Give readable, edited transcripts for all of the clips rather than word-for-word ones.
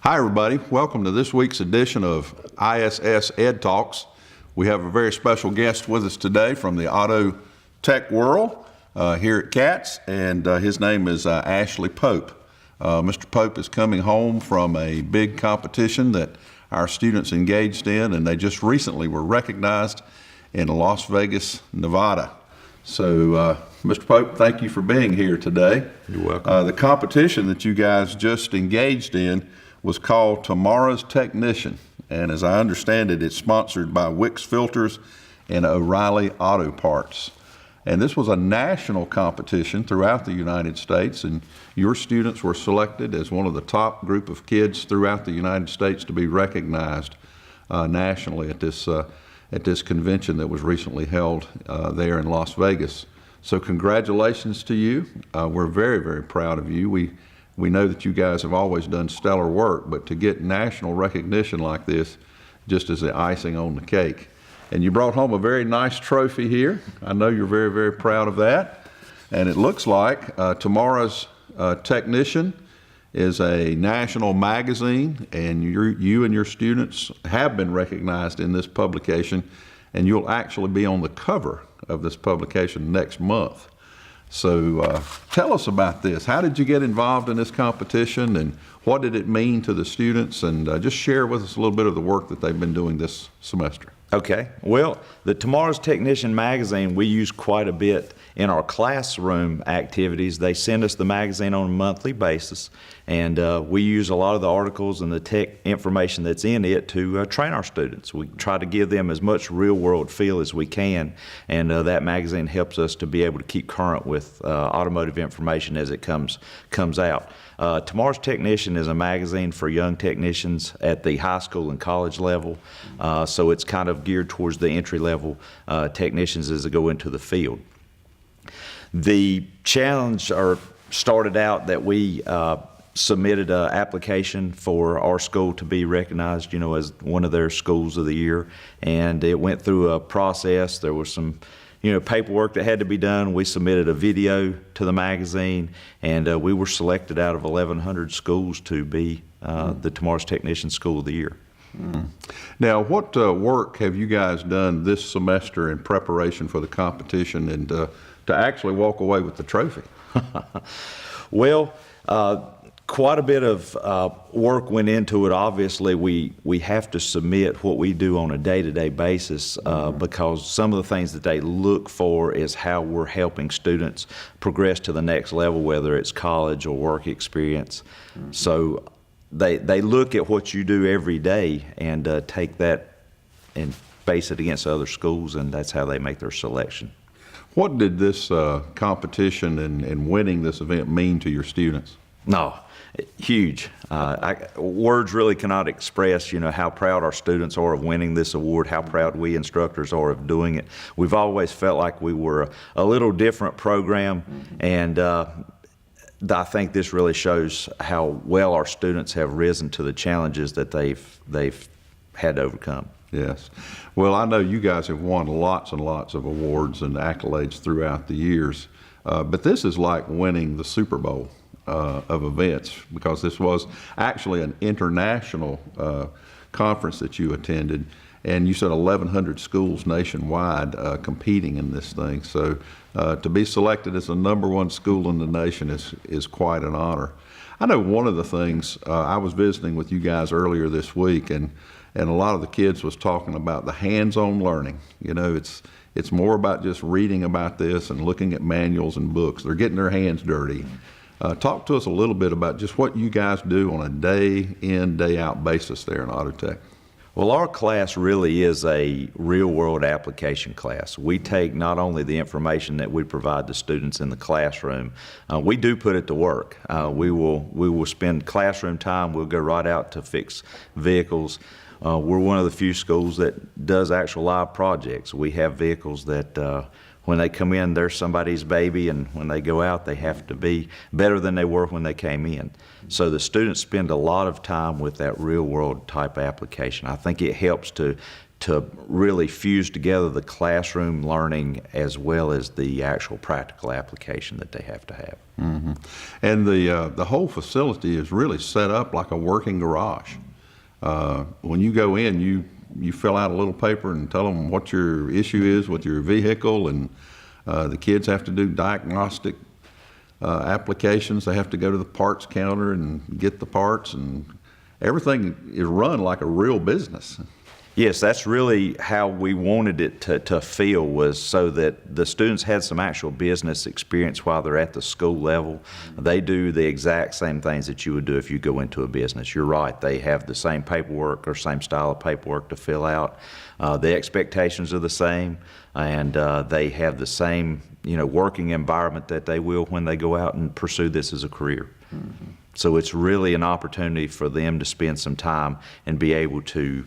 Hi everybody, welcome to this week's edition of ISS EDTalks. We have a very special guest with us today from the auto tech world here at CATS, and his name is Ashley Pope. Mr. Pope is coming home from a big competition that our students engaged in, and they just recently were recognized in Las Vegas, Nevada. So, Mr. Pope, thank you for being here today. You're welcome. The competition that you guys just engaged in was called Tomorrow's Technician, and as I understand it, it's sponsored by Wix Filters and O'Reilly Auto Parts. And this was a national competition throughout the United States, and your students were selected as one of the top group of kids throughout the United States to be recognized nationally at this convention that was recently held there in Las Vegas. So congratulations to you. We're very, very proud of you. We know that you guys have always done stellar work, but to get national recognition like this just is the icing on the cake. And you brought home a very nice trophy here. I know you're very, very proud of that. And it looks like Tomorrow's Technician is a national magazine, and you and your students have been recognized in this publication, and you'll actually be on the cover of this publication next month. So tell us about this. How did you get involved in this competition, and what did it mean to the students? And just share with us a little bit of the work that they've been doing this semester. Okay, well, the Tomorrow's Technician magazine we use quite a bit in our classroom activities. They send us the magazine on a monthly basis, and we use a lot of the articles and the tech information that's in it to train our students. We try to give them as much real-world feel as we can, and that magazine helps us to be able to keep current with automotive information as it comes out. Tomorrow's Technician is a magazine for young technicians at the high school and college level, so it's kind of geared towards the entry-level technicians as they go into the field. The challenge started out that we submitted an application for our school to be recognized, as one of their schools of the year, and it went through a process. There was some paperwork that had to be done. We submitted a video to the magazine, and we were selected out of 1,100 schools to be the Tomorrow's Technician School of the Year. Now, what work have you guys done this semester in preparation for the competition and to actually walk away with the trophy? Well, quite a bit of work went into it. Obviously, we have to submit what we do on a day-to-day basis because some of the things that they look for is how we're helping students progress to the next level, whether it's college or work experience. So they look at what you do every day and take that and base it against other schools, and that's how they make their selection. What did this competition and winning this event mean to your students? No, huge. Words really cannot express, how proud our students are of winning this award, how proud we instructors are of doing it. We've always felt like we were a little different program, and I think this really shows how well our students have risen to the challenges that they've had to overcome. Yes. Well, I know you guys have won lots and lots of awards and accolades throughout the years, but this is like winning the Super Bowl of events, because this was actually an international conference that you attended, and you said 1,100 schools nationwide competing in this thing. So to be selected as the #1 school in the nation is quite an honor. I know one of the things, I was visiting with you guys earlier this week, and a lot of the kids was talking about the hands-on learning. It's more about just reading about this and looking at manuals and books. They're getting their hands dirty. Talk to us a little bit about just what you guys do on a day-in, day-out basis there in Auto Tech. Well, our class really is a real-world application class. We take not only the information that we provide the students in the classroom, we do put it to work. We will spend classroom time. We'll go right out to fix vehicles. We're one of the few schools that does actual live projects. We have vehicles that when they come in, they're somebody's baby, and when they go out, they have to be better than they were when they came in. So the students spend a lot of time with that real-world type application. I think it helps to to really fuse together the classroom learning as well as the actual practical application that they have to have. Mm-hmm. And the whole facility is really set up like a working garage. When you go in, you fill out a little paper and tell them what your issue is with your vehicle, and the kids have to do diagnostic applications. They have to go to the parts counter and get the parts, and everything is run like a real business. Yes, that's really how we wanted it to feel, was so that the students had some actual business experience while they're at the school level. They do the exact same things that you would do if you go into a business. You're right, they have the same paperwork or same style of paperwork to fill out. The expectations are the same, and they have the same working environment that they will when they go out and pursue this as a career. Mm-hmm. So it's really an opportunity for them to spend some time and be able to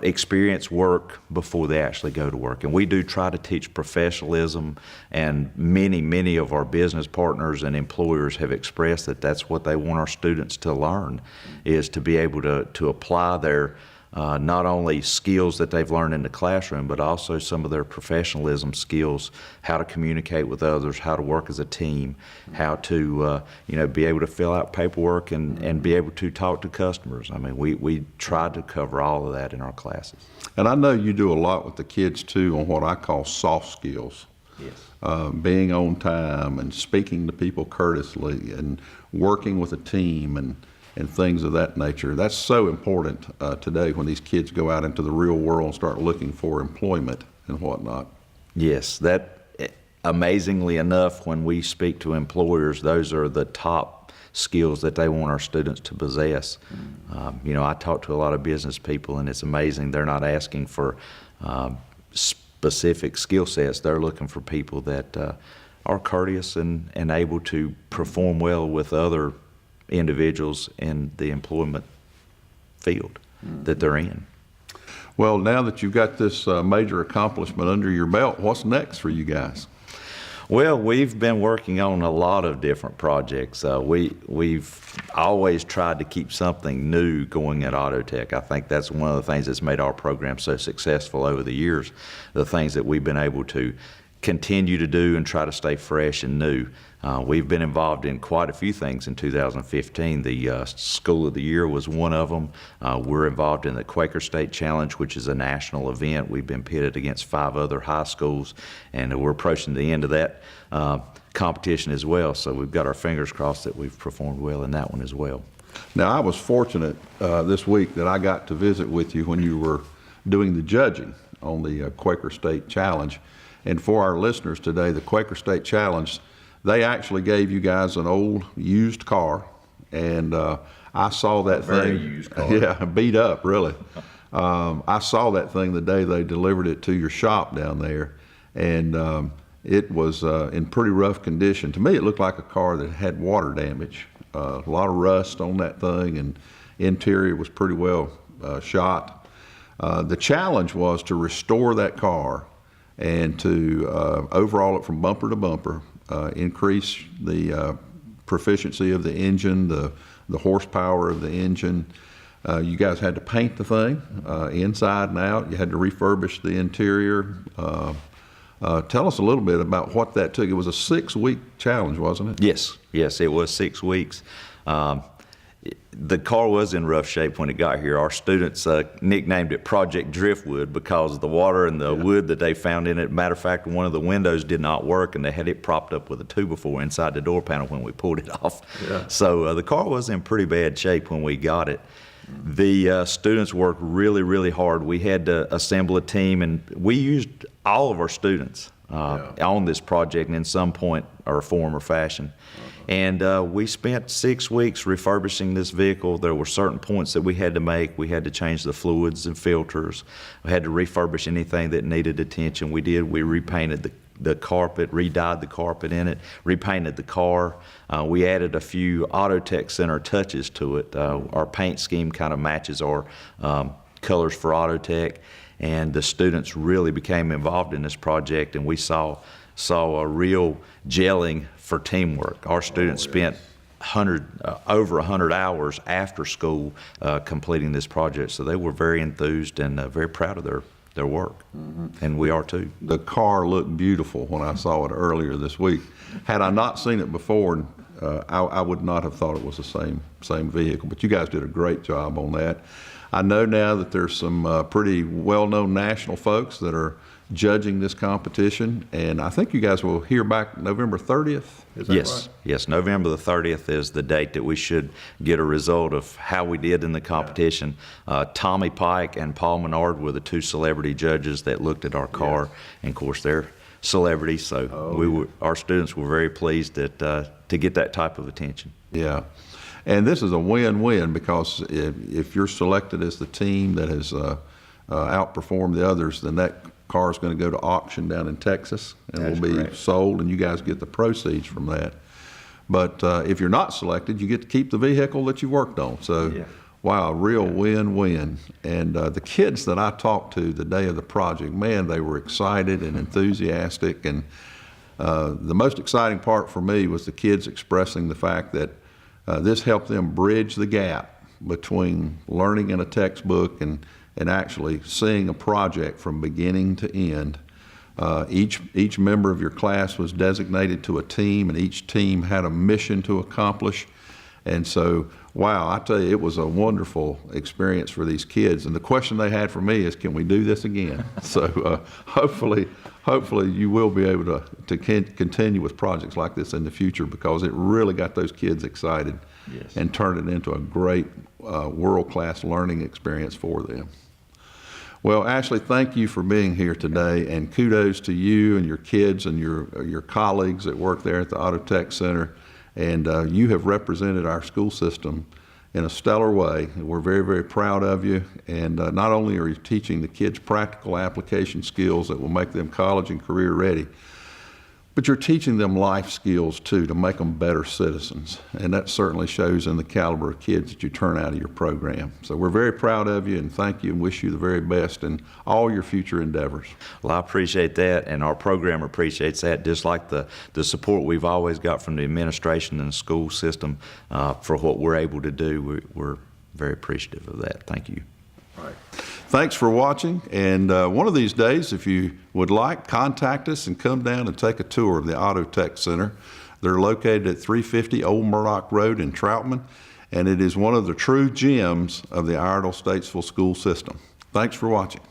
experience work before they actually go to work. And we do try to teach professionalism, and many of our business partners and employers have expressed that that's what they want our students to learn, is to be able to apply their not only skills that they've learned in the classroom, but also some of their professionalism skills, how to communicate with others, how to work as a team, how to be able to fill out paperwork and be able to talk to customers. I mean, we try to cover all of that in our classes. And I know you do a lot with the kids too on what I call soft skills. Yes. Being on time and speaking to people courteously and working with a team and things of that nature. That's so important today when these kids go out into the real world and start looking for employment and whatnot. Yes, that amazingly enough, when we speak to employers, those are the top skills that they want our students to possess. I talk to a lot of business people, and it's amazing. They're not asking for specific skill sets. They're looking for people that are courteous and able to perform well with other individuals in the employment field that they're in. Well, now that you've got this major accomplishment under your belt, what's next for you guys? Well, we've been working on a lot of different projects. We've always tried to keep something new going at Autotech. I think that's one of the things that's made our program so successful over the years, the things that we've been able to continue to do and try to stay fresh and new. We've been involved in quite a few things in 2015. The School of the Year was one of them. We're involved in the Quaker State Challenge, which is a national event. We've been pitted against 5 other high schools, and we're approaching the end of that competition as well. So we've got our fingers crossed that we've performed well in that one as well. Now, I was fortunate this week that I got to visit with you when you were doing the judging on the Quaker State Challenge. And for our listeners today, the Quaker State Challenge, they actually gave you guys an old used car, and I saw that Very thing. used car. Yeah, beat up, really. I saw that thing the day they delivered it to your shop down there, and it was in pretty rough condition. To me, it looked like a car that had water damage. A lot of rust on that thing, and interior was pretty well shot. The challenge was to restore that car and to overhaul it from bumper to bumper, increase the proficiency of the engine, the horsepower of the engine. You guys had to paint the thing inside and out. You had to refurbish the interior. Tell us a little bit about what that took. It was a 6-week challenge, wasn't it? Yes, it was 6 weeks. The car was in rough shape when it got here. Our students nicknamed it Project Driftwood because of the water and the wood that they found in it. Matter of fact, one of the windows did not work, and they had it propped up with a 2x4 inside the door panel when we pulled it off. Yeah. So the car was in pretty bad shape when we got it. The students worked really hard. We had to assemble a team, and we used all of our students on this project in some point or form or fashion. And we spent 6 weeks refurbishing this vehicle. There were certain points that we had to make. We had to change the fluids and filters. We had to refurbish anything that needed attention. We did. We repainted the carpet, re-dyed the carpet in it, repainted the car. We added a few Autotech Center touches to it. Our paint scheme kind of matches our colors for Autotech. And the students really became involved in this project, and we saw a real gelling for teamwork. Our students spent over 100 hours after school completing this project. So they were very enthused and very proud of their work, and we are too. The car looked beautiful when I saw it earlier this week. Had I not seen it before, I would not have thought it was the same vehicle, but you guys did a great job on that. I know now that there's some pretty well-known national folks that are judging this competition, and I think you guys will hear back November 30th. Is that right? Yes, November the 30th is the date that we should get a result of how we did in the competition. Tommy Pike and Paul Menard were the two celebrity judges that looked at our car, and of course they're celebrities, so our students were very pleased to get that type of attention. Yeah. And this is a win-win, because if you're selected as the team that has outperformed the others, then that car is going to go to auction down in Texas and will be sold, and you guys get the proceeds from that. But if you're not selected, you get to keep the vehicle that you worked on. So, wow, real win-win. And the kids that I talked to the day of the project, man, they were excited and enthusiastic. And the most exciting part for me was the kids expressing the fact that this helped them bridge the gap between learning in a textbook and actually seeing a project from beginning to end. Each member of your class was designated to a team, and each team had a mission to accomplish. And so, wow, I tell you, it was a wonderful experience for these kids. And the question they had for me is, can we do this again? So hopefully you will be able to continue with projects like this in the future, because it really got those kids excited and turned it into a great world-class learning experience for them. Well, Ashley, thank you for being here today, and kudos to you and your kids and your colleagues that work there at the Auto Tech Center. And you have represented our school system in a stellar way. We're very, very proud of you. And not only are you teaching the kids practical application skills that will make them college and career ready, but you're teaching them life skills too, to make them better citizens. And that certainly shows in the caliber of kids that you turn out of your program. So we're very proud of you, and thank you, and wish you the very best in all your future endeavors. Well, I appreciate that, and our program appreciates that, just like the support we've always got from the administration and the school system for what we're able to do. We're very appreciative of that. Thank you. All right. Thanks for watching, and one of these days, if you would like, contact us and come down and take a tour of the Auto Tech Center. They're located at 350 Old Murdock Road in Troutman, and it is one of the true gems of the Iredell Statesville school system. Thanks for watching.